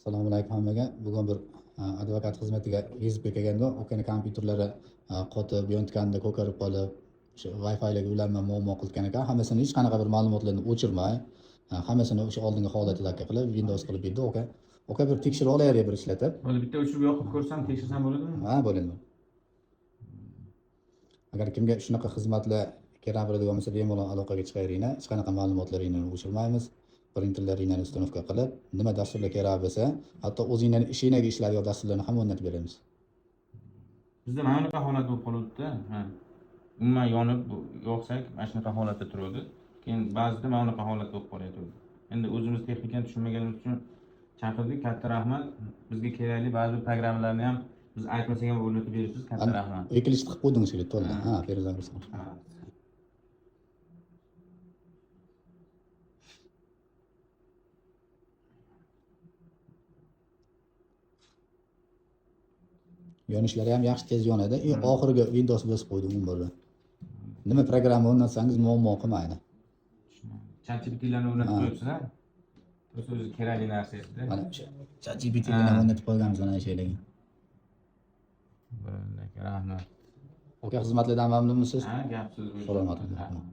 Assalomu alaykum hammaga. Bugun bir advokat xizmatiga yezib kelganda, o'kani kompyuterlari qotib, yo'ntganida ko'karib qolib, o'sha Wi-Fi larga ulanma muammo qilgan ekan. Hammasini hech qanaqa bir ma'lumotlarni o'chirmay, hammasini o'sha oldingi holatidagi qilib, Windows qilib berdi o'ka. O'ka bir tekshirib olaylik bir ishlatib. Bo'ldi, bitta o'chirib yoqib ko'rsam, tekshirsam bo'ladimi? Ha, bo'ladi. Agar kimga shunaqa xizmatlar kerak bo'ladigan bo'lsa, bemalol aloqaga chiqaveringlar. Hech qanaqa ma'lumotlaringni o'chirmaymiz. Printerlaringni ustanovka qilib, nima dasturlar kerak bo'lsa, hatto o'zingizning ishingizga ishlaydigan dasturlarni ham o'rnatib beramiz. Bizda mana bunaqa holat bo'lib qolibdi. Umuman yonib yoqsak, mana shunaqa holatda turadi. Keyin ba'zida mana bunaqa holat bo'lib qolyapti. Endi o'zimiz texnikani tushunmaganimiz uchun chaqirdik. Katta rahmat. Bizga kerakli ba'zi programmalarni ham biz aytmasak ham o'rnatib beribsiz. Katta rahmat. Ekilish qilib qo'ydingiz to'g'ri. Ha, Feruza Gulson. Yonishlari ham yaxshi tez yonadi. Oxirgi Windows bosib qo'ydim umrda. Nima programma o'rnatsangiz muammo qilmaydi. ChatGPT'larni o'rnatib qo'yibsiz-a? O'zi kerakli narsa edi. Mana o'sha ChatGPT bilan o'rnatib qo'yganmiz mana shaylarga. Bo'ldi, rahmat. O'ka xizmatlardan mamnunmisiz? Ha, gapsiz. Salomat bo'ling.